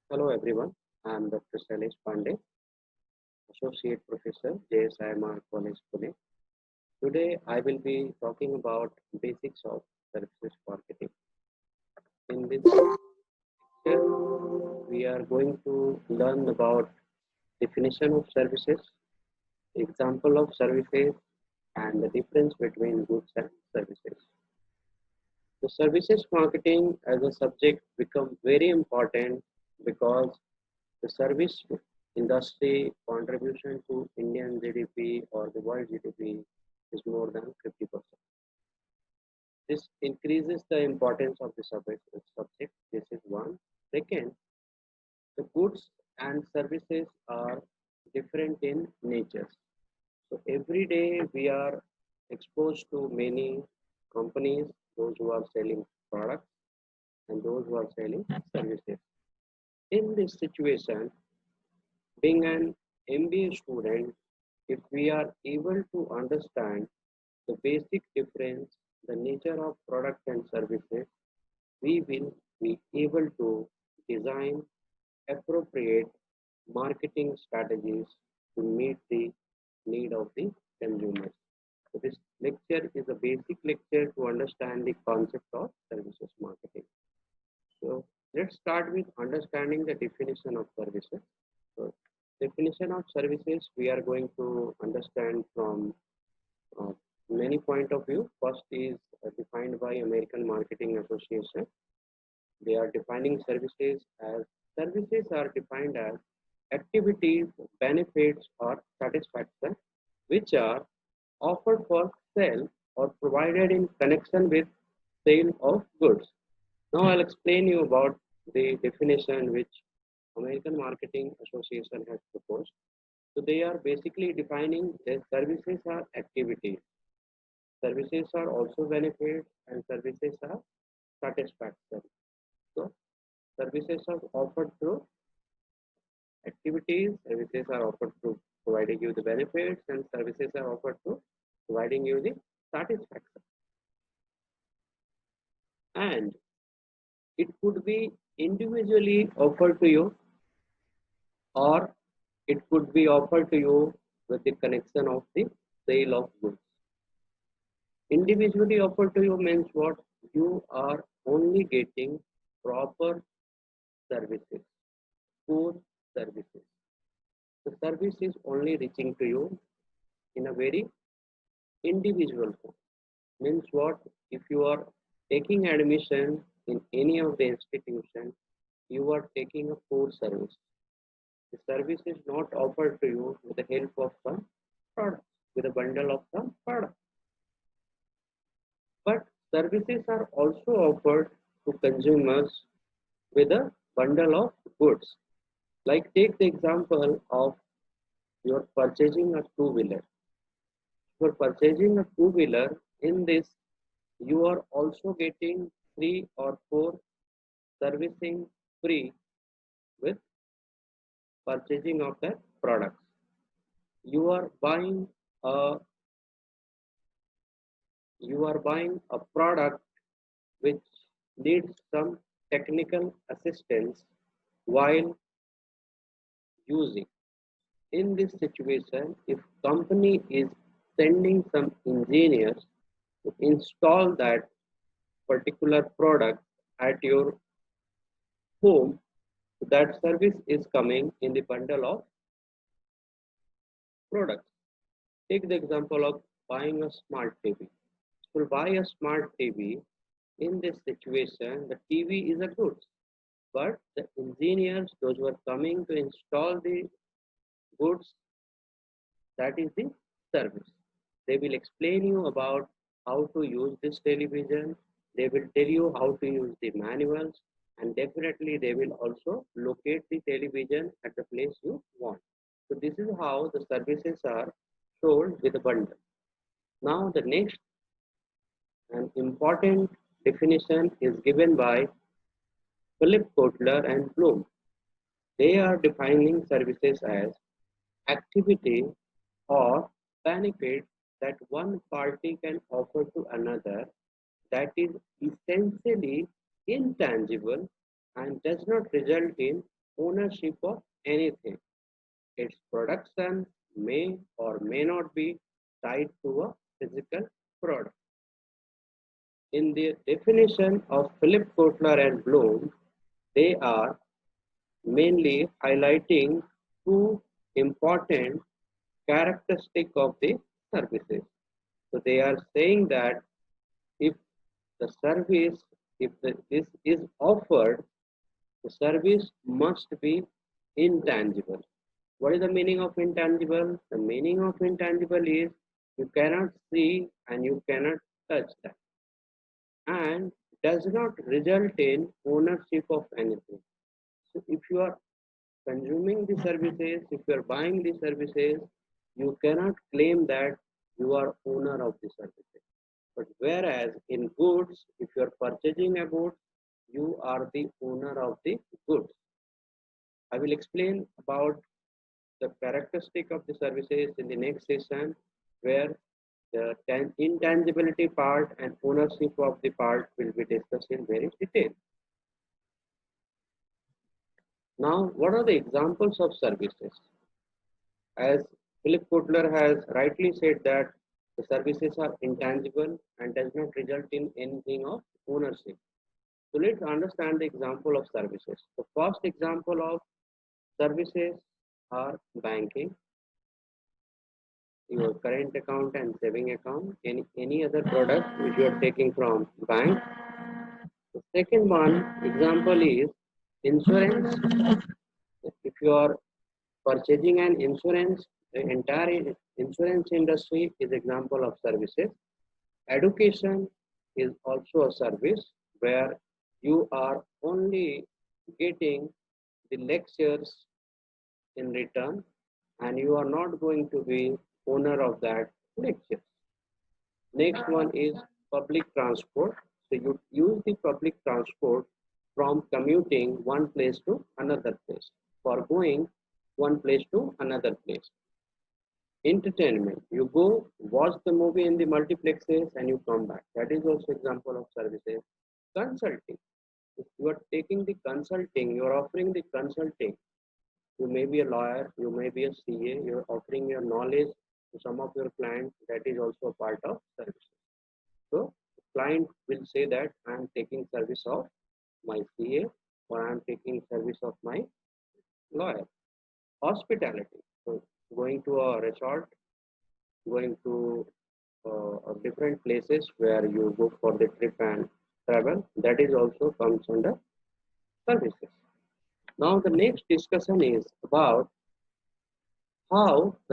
Hello everyone, I am Dr. Shailesh Pandey, Associate Professor, JSIMR College, Pune. Today I will be talking about basics of services marketing. In this lecture, we are going to learn about definition of services, example of services, and the difference between goods and services. The services marketing as a subject become very important because the service industry contribution to Indian GDP or the world GDP is more than 50%. This increases the importance of the subject. This is one. Second, the goods and services are different in nature. So every day we are exposed to many companies, those who are selling products and those who are selling services. In this situation, being an MBA student, if we are able to understand the basic difference, the nature of product and services, we will be able to design appropriate marketing strategies to meet the need of the consumers. So this lecture is a basic lecture to understand the concept of services marketing. So let's start with understanding the definition of services. So definition of services we are going to understand from uh, many point of view. First is defined by American Marketing Association. They are defining services are defined as activities, benefits, or satisfaction which are offered for sale or provided in connection with sale of goods. Now I'll explain you about the definition which American Marketing Association has proposed. So they are basically defining that services are activities. Services are also benefits and services are satisfaction. So services are offered through activities, services are offered through providing you the benefits, and services are offered through providing you the satisfaction. And it could be individually offered to you or it could be offered to you with the connection of the sale of goods. Individually offered to you means what? You are only getting proper services, core services. The service is only reaching to you in a very individual form. Means what? If you are taking admission in any of the institution, you are taking a core service. The service is not offered to you with the help of some product, with a bundle of some product. But services are also offered to consumers with a bundle of goods. Like take the example of you're purchasing a two-wheeler. For purchasing a two-wheeler, in this you are also getting 3 or 4 servicing free with purchasing of that products. You are buying a product which needs some technical assistance while using. In this situation, if company is sending some engineers to install that particular product at your home, that service is coming in the bundle of products. Take the example of buying a smart TV. To buy a smart TV, in this situation, the TV is a good, but the engineers, those who are coming to install the goods, that is the service. They will explain you about how to use this television. They will tell you how to use the manuals, and definitely they will also locate the television at the place you want. So this is how the services are sold with a bundle. Now the next and important definition is given by Philip Kotler and Bloom. They are defining services as activity or benefit that one party can offer to another that is essentially intangible and does not result in ownership of anything. Its production may or may not be tied to a physical product. In the definition of Philip Kotler and Bloom, they are mainly highlighting two important characteristics of the services. So they are saying that if the service, this is offered, the service must be intangible. What is the meaning of intangible? The meaning of intangible is you cannot see and you cannot touch that, and does not result in ownership of anything. So if you are consuming the services, if you are buying the services, you cannot claim that you are owner of the services. But whereas in goods, if you are purchasing a good, you are the owner of the goods. I will explain about the characteristic of the services in the next session, where the intangibility part and ownership of the part will be discussed in very detail. Now, what are the examples of services? As Philip Kotler has rightly said that the services are intangible and does not result in anything of ownership. So let's understand the example of services. The first example of services are banking, your current account and saving account, any other product which you are taking from bank. The second one example is insurance. If you are purchasing an insurance, the entire insurance industry is example of services. Education is also a service where you are only getting the lectures in return and you are not going to be owner of that lecture. Next one is public transport. So you use the public transport from commuting one place to another place, for going one place to another place. Entertainment, you go watch the movie in the multiplexes and you come back. That is also example of services. Consulting, if you are taking the consulting, you are offering the consulting. You may be a lawyer, you may be a CA, you are offering your knowledge to some of your clients. That is also a part of services. So client will say that I am taking service of my CA or I am taking service of my lawyer. Hospitality, so going to a resort, going to different places where you go for the trip and travel, that is also comes under services. Now the next discussion is about how